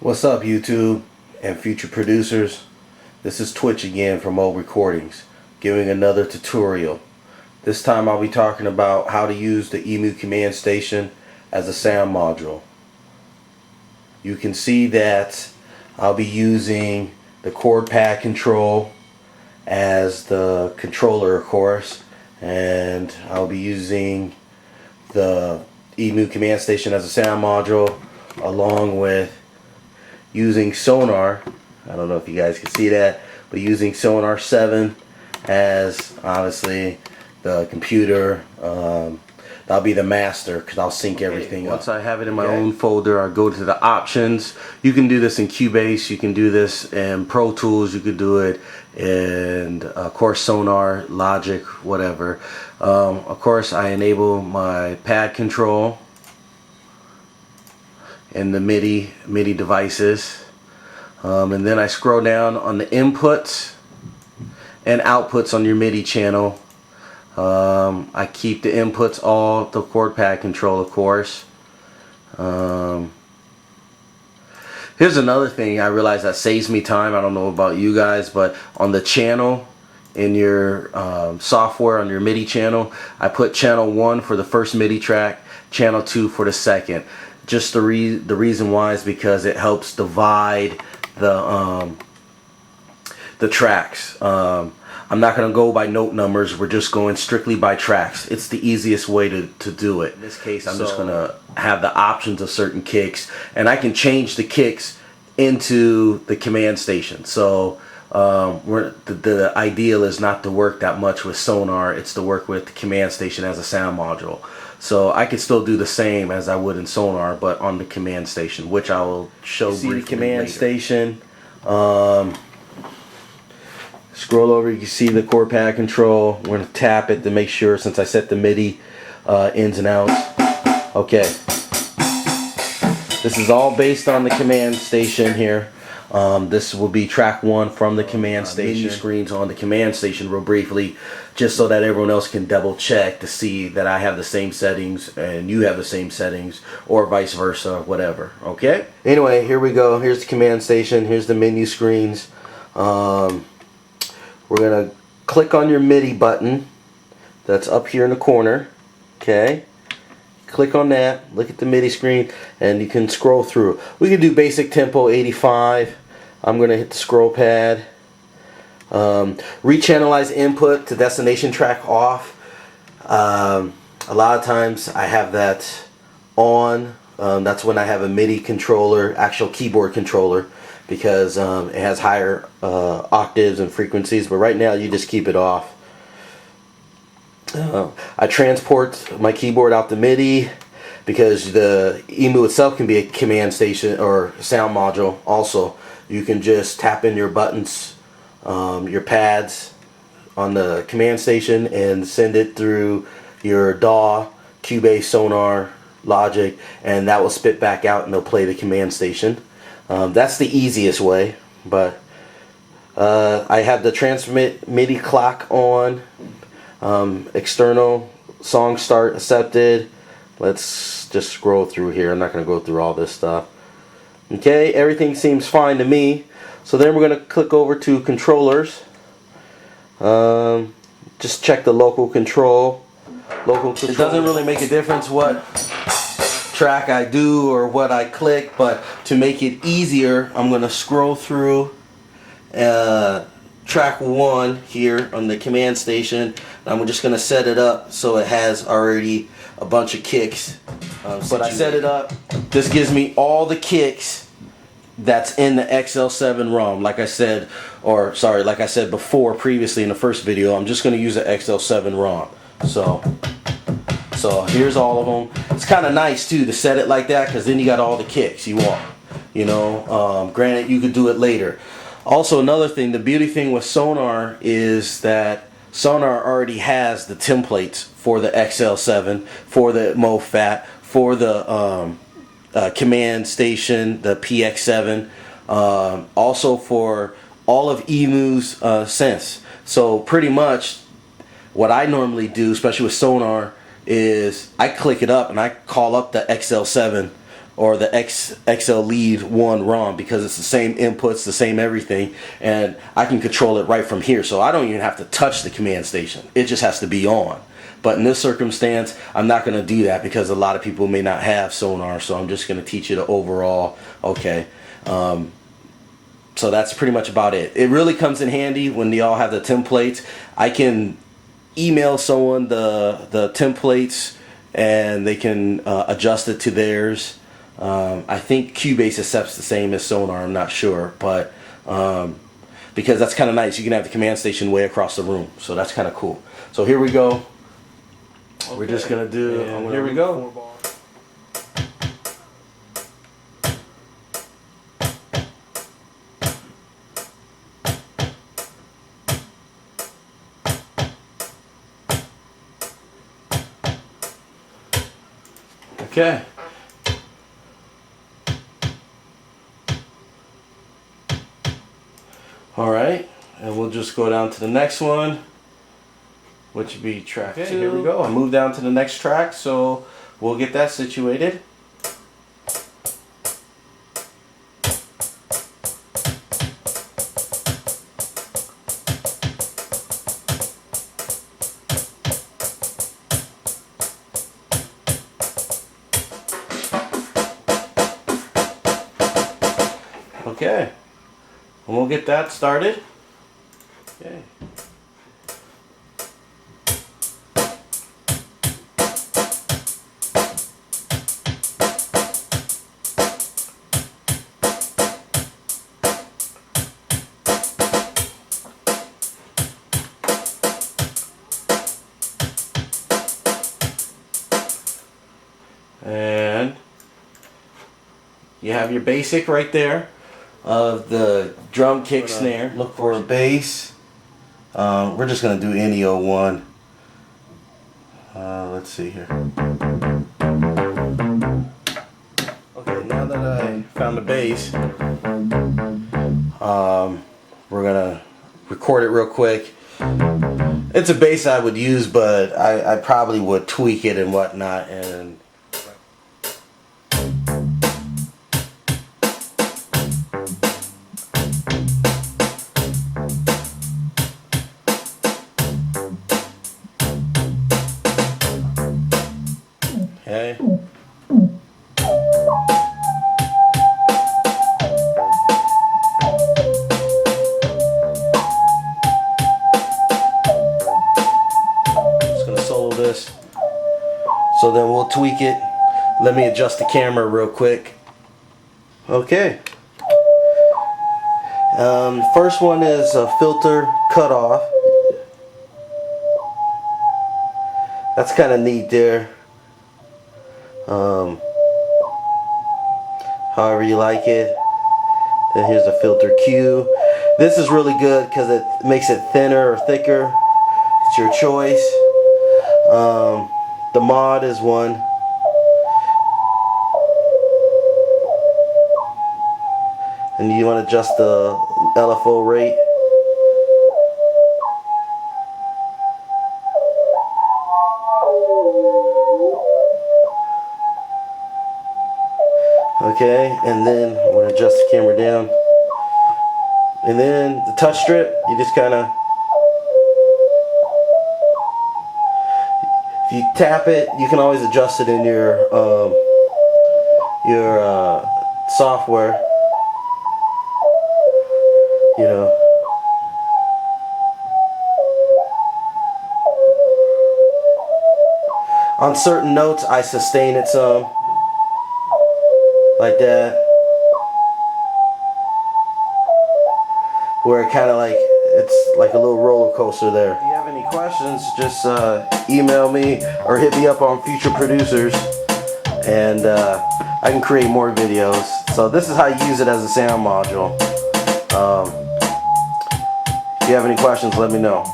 What's up, YouTube and future producers? This is Twitch again from Old Recordings, giving another tutorial. This time I'll be talking about how to use the Emu Command Station as a sound module. You can see that I'll be using the chord pad control as the controller, of course, and I'll be using the Emu Command Station as a sound module along with using sonar. I don't know if you guys can see that, but using sonar 7 as obviously the computer. That'll be the master because I'll sync everything up. Once I have it in my own folder, I go to the options. You can do this in Cubase, you can do this in Pro Tools, you could do it in of course Sonar, Logic, whatever. Of course I enable my pad control and the MIDI devices, and then I scroll down on the inputs and outputs on your MIDI channel. I keep the inputs all the chord pad control, of course. Here's another thing I realize that saves me time. I don't know about you guys, but on the channel in your software, on your MIDI channel, I put channel 1 for the first MIDI track, channel 2 for the second. Just the reason why is because it helps divide the tracks. I'm not going to go by note numbers. We're just going strictly by tracks. It's the easiest way to do it. In this case, I'm just going to have the options of certain kicks, and I can change the kicks into the command station. So the ideal is not to work that much with sonar. It's to work with the command station as a sound module. So I could still do the same as I would in sonar, but on the command station, which I will show briefly later. Command station. Scroll over, you can see the chord pad control. We're going to tap it to make sure, since I set the MIDI ins and outs. Okay. This is all based on the command station here. This will be track 1 from the command station. Menu screens on the command station real briefly, just so that everyone else can double check to see that I have the same settings and you have the same settings, or vice versa, whatever. Okay? Anyway, here we go. Here's the command station. Here's the menu screens. We're going to click on your MIDI button that's up here in the corner. Okay? Click on that, look at the MIDI screen, and you can scroll through. We can do basic tempo 85. I'm going to hit the scroll pad. Rechannelize input to destination track off. A lot of times I have that on. That's when I have a MIDI controller, actual keyboard controller, because it has higher octaves and frequencies, but right now you just keep it off. I transport my keyboard out to MIDI because the Emu itself can be a command station or sound module. Also, you can just tap in your buttons, your pads on the command station and send it through your DAW, Cubase, Sonar, Logic, and that will spit back out and they'll play the command station. That's the easiest way, but I have the transmit MIDI clock on. External song start accepted. Let's just scroll through here. I'm not going to go through all this stuff. Okay, everything seems fine to me. So then we're going to click over to controllers. Just check the local control. It doesn't really make a difference what track I do or what I click, but to make it easier, I'm going to scroll through track 1 here on the command station. I'm just going to set it up so it has already a bunch of kicks. But I set it up. This gives me all the kicks that's in the XL7 ROM. Like I said, like I said before previously in the first video, I'm just going to use the XL7 ROM. So here's all of them. It's kind of nice too to set it like that, because then you got all the kicks you want. You know, granted you could do it later. Also, another thing, the beauty thing with Sonar is that Sonar already has the templates for the XL7, for the MoFat, for the command station, the PX7, also for all of Emu's synths. So pretty much what I normally do, especially with Sonar, is I click it up and I call up the XL7 or the XL Lead 1 ROM, because it's the same inputs, the same everything, and I can control it right from here. So I don't even have to touch the command station. It just has to be on. But in this circumstance, I'm not going to do that because a lot of people may not have sonar, so I'm just going to teach you the overall. Okay. So that's pretty much about it. It really comes in handy when they all have the templates. I can email someone the templates and they can adjust it to theirs. I think Cubase accepts the same as sonar, I'm not sure, but because that's kind of nice. You can have the command station way across the room, so that's kind of cool. So here we go. Okay. We're just gonna do, here we go. Okay. Alright, and we'll just go down to the next one, which would be track 2. Here we go. I moved down to the next track, so we'll get that situated. Okay, and we'll get that started. Okay. And you have your basic right there of the drum, kick, snare. Look for a bass. We're just going to do any old one. Let's see here. Okay, now that I found the bass, we're going to record it real quick. It's a bass I would use, but I probably would tweak it and whatnot. And okay. Just gonna solo this. So then we'll tweak it. Let me adjust the camera real quick. Okay. First one is a filter cutoff. That's kind of neat there. However you like it. Then here's the filter Q. This is really good because it makes it thinner or thicker. It's your choice. The mod is one. And you want to adjust the LFO rate. Okay, and then I'm going to adjust the camera down. And then the touch strip, you just kind of, if you tap it, you can always adjust it in your software. You know. On certain notes, I sustain it some. Like that, where it kind of like, it's like a little roller coaster there. If you have any questions, just email me or hit me up on Future Producers, and I can create more videos. So this is how you use it as a sound module. If you have any questions, let me know.